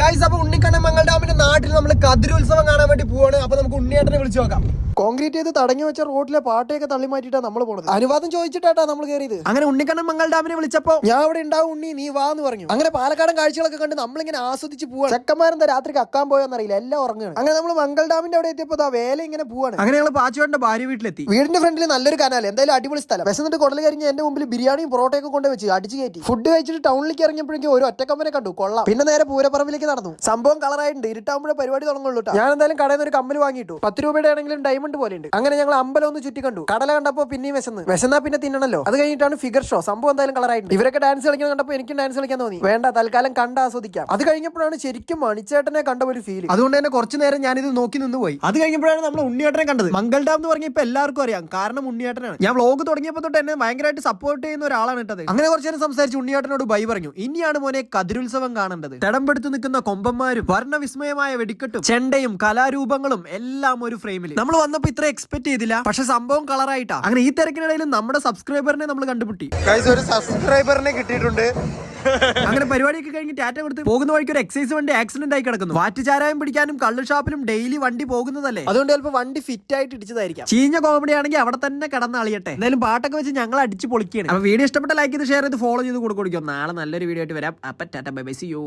Guys, അപ്പൊ ഉണ്ണിക്കണ്ണൻ മംഗൾ ഡാമിന്റെ നാട്ടിൽ നമ്മൾ കതിരുത്സവം കാണാൻ വേണ്ടി പോവാണ്. അപ്പൊ നമുക്ക് ഉണ്ണിയേട്ടനെ വിളിച്ചു നോക്കാം. കോൺക്രീറ്റ് ചെയ്ത് തടഞ്ഞു വെച്ച റോഡിലെ പാട്ടയൊക്കെ തള്ളി മാറ്റിയിട്ടാണ് നമ്മൾ പോണത്. അനുവാദം ചോദിച്ചിട്ടാ നമ്മൾ കയറിയത്. അങ്ങനെ ഉണ്ണിക്കണ്ണൻ മംഗൾ ഡാമിനെ വിളിച്ചപ്പോ ഞാൻ അവിടെ ഉണ്ടാവും ഉണ്ണി, നീ വാ എന്ന് പറഞ്ഞു. അങ്ങനെ പാലക്കാടൻ കാഴ്ചകളൊക്കെ കണ്ട് നമ്മളിങ്ങനെ ആസ്വദിച്ച് പോവാണ്. ചെക്കന്മാരെന്താ രാത്രി കക്കാൻ പോയോന്നറിയില്ല, എല്ലാം ഉറങ്ങുകയാണ്. അങ്ങനെ നമ്മൾ മംഗൾ ഡാമിന്റെ അവിടെ എത്തിയപ്പോ വേല ഇങ്ങനെ പോവാണ്. അങ്ങനെ ഞങ്ങൾ പാച്ചുവേട്ടന്റെ ഭാര്യ വീട്ടിലെത്തി. വീടിന്റെ ഫ്രണ്ടിൽ നല്ലൊരു കനാൽ, എന്തായാലും അടിപൊളി സ്ഥലം. വിശന്നിട്ട് കുടൽ കരിഞ്ഞ് എന്റെ മുമ്പിൽ ബിരിയാണിയും പൊറോട്ടയൊക്കെ കൊണ്ട് വെച്ച് അടിച്ചു കയറ്റി. ഫുഡ് കഴിച്ചിട്ട് ടൗണിലേക്ക് ഇറങ്ങിയപ്പോഴേക്കും ഒരു ഒറ്റക്കമ്പനെ കണ്ടു, കൊള്ളാം. പിന്നെ നേരെ പൂരപ്പറമ്പിലേക്ക് നടന്നു. സംഭവം കളറായിട്ടുണ്ട്, ഇരുട്ടാകുമ്പോഴേ പരിപാടി തുടങ്ങുള്ളൂ. ഞാൻ എന്തായാലും കടയിൽ നിന്ന് ഒരു കമ്മൽ വാങ്ങിയിട്ടു. 10 രൂപയുടെ ആണെങ്കിലും ഡയമണ്ട് പോലെ ഉണ്ട്. അങ്ങനെ ഞങ്ങൾ അമ്പലം ഒന്ന് ചുറ്റി കണ്ടു. കടല കണ്ടപ്പോ പിന്നെയും വിശന്നാ പിന്നെ തിന്നണല്ലോ. അത് കഴിഞ്ഞിട്ടാണ് ഫിഗർ ഷോ. സംഭവം എന്തായാലും കളറായിട്ടുണ്ട്. ഇവരൊക്കെ ഡാൻസ് കളിക്കാൻ കണ്ടപ്പോൾ എനിക്കും ഡാൻസ് കളിക്കാൻ തോന്നി. വേണ്ട, തൽക്കാലം കണ്ട് ആസ്വദിക്കാം. അത് കഴിഞ്ഞപ്പോഴാണ് ശരിക്കും മണിച്ചേട്ടനെ കണ്ട ഒരു ഫീൽ. അതുകൊണ്ട് തന്നെ കുറച്ചു നേരം ഞാനിത് നോക്കി നിന്ന് പോയി. അത് കഴിഞ്ഞപ്പോഴാണ് നമ്മൾ ഉണ്ണിയേട്ടനെ കണ്ടത്. മംഗൾ ഡാം എന്ന് പറഞ്ഞ ഇപ്പൊ എല്ലാവർക്കും അറിയാം, കാരണം ഉണ്ണിയേട്ടനാണ്. ഞാൻ വ്ളോഗ് തുടങ്ങിയപ്പോൾ തൊട്ട് എന്നെ ഭയങ്കരമായിട്ട് സപ്പോർട്ട് ചെയ്യുന്ന ഒരാളാണ് ഇട്ടത്. അങ്ങനെ കുറച്ചു നേരം സംസാരിച്ച് ഉണ്ണിയേട്ടനോട് ബൈ പറഞ്ഞു. ഇനിയാണ് മോനെ കതിരുത്സവം കാണേണ്ടത്. തടംപെടുത്ത് നിൽക്കുന്ന കൊമ്പന്മാരും വർണ്ണവിസ്മയമായ വെടിക്കെട്ടും ചെണ്ടയും കലാരൂപങ്ങളും എല്ലാം ഒരു ഫ്രെയിമിൽ. നമ്മൾ വന്നപ്പോ ഇത്ര എക്സ്പെക്ട് ചെയ്തില്ല, പക്ഷെ സംഭവം കളറായിട്ടാ. അങ്ങനെ ഈ തിരക്കിനിടയിലും നമ്മുടെ സബ്സ്ക്രൈബറിനെ നമ്മൾ കണ്ടുപിട്ടി. ഒരു സബ്സ്ക്രൈബറിനെ കിട്ടിയിട്ടുണ്ട്. അങ്ങനെ പരിപാടിയൊക്കെ കഴിഞ്ഞ് ടാറ്റ കൊടുത്ത് പോകുന്ന വഴിക്ക് ഒരു എക്സൈസ് വണ്ടി ആക്സിഡന്റ് ആയി കിടക്കുന്നു. വാറ്റുചാരായം പിടിക്കാനും കള്ള് ഷാപ്പിലും ഡെയിലി വണ്ടി പോകുന്നതല്ലേ, അതുകൊണ്ട് ചിലപ്പോൾ വണ്ടി ഫിറ്റ് ആയിട്ട് ഇടിച്ചതായിരിക്കാം. ചീഞ്ഞ കോമഡി ആണെങ്കിൽ അവിടെ തന്നെ കിടന്ന് അളിയട്ടെ. എന്തായാലും പാട്ടൊക്കെ വെച്ച് ഞങ്ങൾ അടിച്ച് പൊളിക്കുകയാണ്. അപ്പൊ വീഡിയോ ഇഷ്ടപ്പെട്ട ലൈക്ക് ചെയ്ത് ഷെയർ ചെയ്ത് ഫോളോ ചെയ്ത് കൊടുക്കും. നാളെ നല്ലൊരു വീഡിയോ ആയിട്ട് വരാം. അപ്പൊ tata, bye bye, see U.